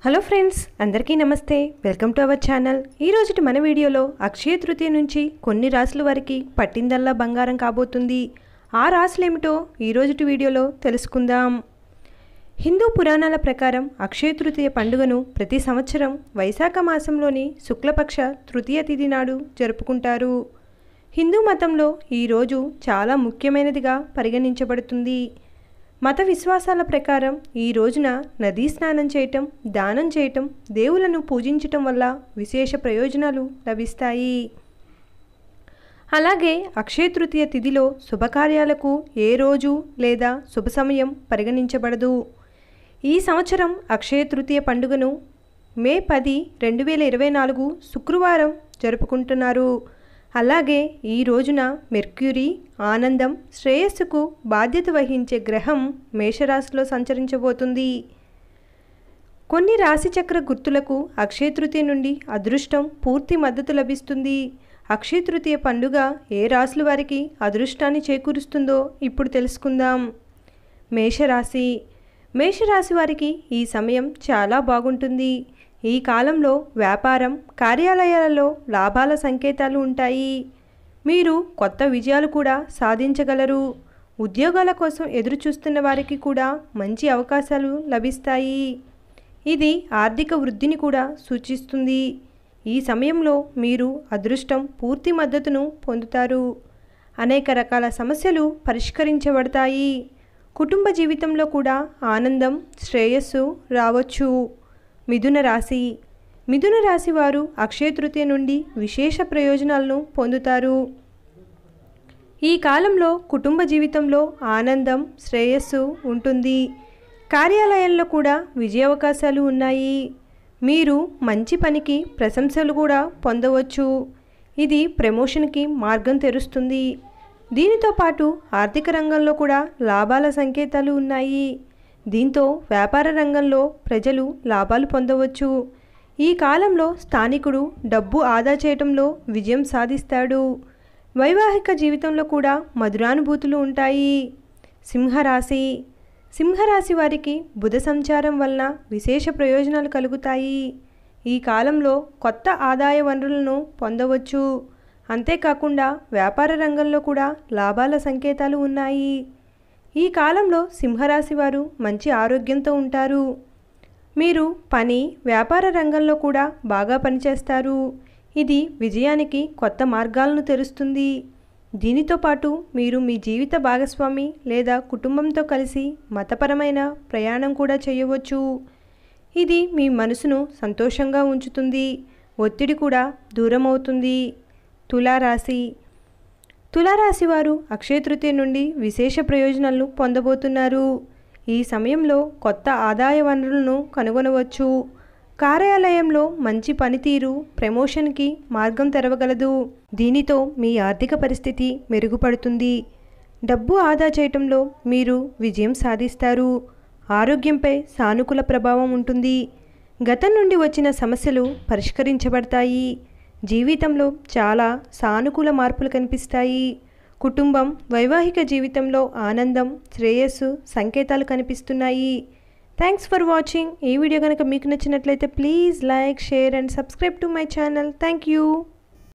Hello friends, అందరికీ నమస్తే. Welcome to our channel. ఈరోజుటి మన వీడియోలో అక్షయ తృతీయ నుంచి కొన్ని రాశుల వారికి పట్టిందల్లా బంగారం కాబోతుంది. ఆ రాశులు ఏమిటో ఈరోజుటి వీడియోలో తెలుసుకుందాం. హిందూ పురాణాల ప్రకారం అక్షయ తృతీయ పండుగను ప్రతి సంవత్సరం వైశాఖ మాసంలోని శుక్లపక్ష తృతీయ తిథి నాడు జరుపుకుంటారు. హిందూ మతంలో ఈరోజు చాలా ముఖ్యమైనదిగా పరిగణించబడుతుంది. మత విశ్వాసాల ప్రకారం ఈ రోజున నదీ స్నానం చేయటం, దానం చేయటం, దేవులను పూజించటం వల్ల విశేష ప్రయోజనాలు లభిస్తాయి. అలాగే అక్షయ తృతీయ తిథిలో శుభకార్యాలకు ఏ రోజు లేదా శుభ సమయం పరిగణించబడదు. ఈ సంవత్సరం అక్షయ తృతీయ పండుగను మే 10, 2024 శుక్రవారం జరుపుకుంటున్నారు. అలాగే ఈ రోజున మెర్క్యూరీ ఆనందం, శ్రేయస్సుకు బాధ్యత వహించే గ్రహం మేషరాశిలో సంచరించబోతుంది. కొన్ని రాశిచక్ర గుర్తులకు అక్షయ తృతీయ నుండి అదృష్టం పూర్తి మద్దతు లభిస్తుంది. అక్షయ తృతీయ పండుగ ఏ రాశుల వారికి అదృష్టాన్ని చేకూరుస్తుందో ఇప్పుడు తెలుసుకుందాం. మేషరాశి. మేషరాశి వారికి ఈ సమయం చాలా బాగుంటుంది. ఈ కాలంలో వ్యాపారం, కార్యాలయాలలో లాభాల సంకేతాలు ఉంటాయి. మీరు కొత్త విజయాలు కూడా సాధించగలరు. ఉద్యోగాల కోసం ఎదురు చూస్తున్న వారికి కూడా మంచి అవకాశాలు లభిస్తాయి. ఇది ఆర్థిక వృద్ధిని కూడా సూచిస్తుంది. ఈ సమయంలో మీరు అదృష్టం పూర్తి మద్దతును పొందుతారు. అనేక రకాల సమస్యలు పరిష్కరించబడతాయి. కుటుంబ జీవితంలో కూడా ఆనందం, శ్రేయస్సు రావచ్చు. మిథున రాశి. మిథున రాశి వారు అక్షయ తృతీయ నుండి విశేష ప్రయోజనాలను పొందుతారు. ఈ కాలంలో కుటుంబ జీవితంలో ఆనందం, శ్రేయస్సు ఉంటుంది. కార్యాలయంలో కూడా విజయావకాశాలు ఉన్నాయి. మీరు మంచి పనికి ప్రశంసలు కూడా పొందవచ్చు. ఇది ప్రమోషన్కి మార్గం తెరుస్తుంది. దీనితో పాటు ఆర్థిక రంగంలో కూడా లాభాల సంకేతాలు ఉన్నాయి. దీంతో వ్యాపార రంగంలో ప్రజలు లాభాలు పొందవచ్చు. ఈ కాలంలో స్థానికుడు డబ్బు ఆదా చేయడంలో విజయం సాధిస్తాడు. వైవాహిక జీవితంలో కూడా మధురానుభూతులు ఉంటాయి. సింహరాశి. సింహరాశి వారికి బుధ సంచారం వలన విశేష ప్రయోజనాలు కలుగుతాయి. ఈ కాలంలో కొత్త ఆదాయ వనరులను పొందవచ్చు. అంతేకాకుండా వ్యాపార రంగంలో కూడా లాభాల సంకేతాలు ఉన్నాయి. ఈ కాలంలో సింహరాశి వారు మంచి ఆరోగ్యంతో ఉంటారు. మీరు పని, వ్యాపార రంగంలో కూడా బాగా పనిచేస్తారు. ఇది విజయానికి కొత్త మార్గాలను తెరుస్తుంది. దీనితో పాటు మీరు మీ జీవిత భాగస్వామి లేదా కుటుంబంతో కలిసి మతపరమైన ప్రయాణం కూడా చేయవచ్చు. ఇది మీ మనసును సంతోషంగా ఉంచుతుంది. ఒత్తిడి కూడా దూరం అవుతుంది. తులారాశి. తులారాశి వారు అక్షయ తృతీయ నుండి విశేష ప్రయోజనాలను పొందబోతున్నారు. ఈ సమయంలో కొత్త ఆదాయ వనరులను కనుగొనవచ్చు. కార్యాలయంలో మంచి పనితీరు ప్రమోషన్కి మార్గం తెరవగలదు. దీనితో మీ ఆర్థిక పరిస్థితి మెరుగుపడుతుంది. డబ్బు ఆదా చేయటంలో మీరు విజయం సాధిస్తారు. ఆరోగ్యంపై సానుకూల ప్రభావం ఉంటుంది. గతం నుండి వచ్చిన సమస్యలు పరిష్కరించబడతాయి. జీవితంలో చాలా సానుకూల మార్పులు కనిపిస్తాయి. కుటుంబం, వైవాహిక జీవితంలో ఆనందం, శ్రేయస్సు సంకేతాలు కనిపిస్తున్నాయి. Thanks for watching. ఈ వీడియో కనుక మీకు నచ్చినట్లయితే please like, share and subscribe to my channel. Thank you.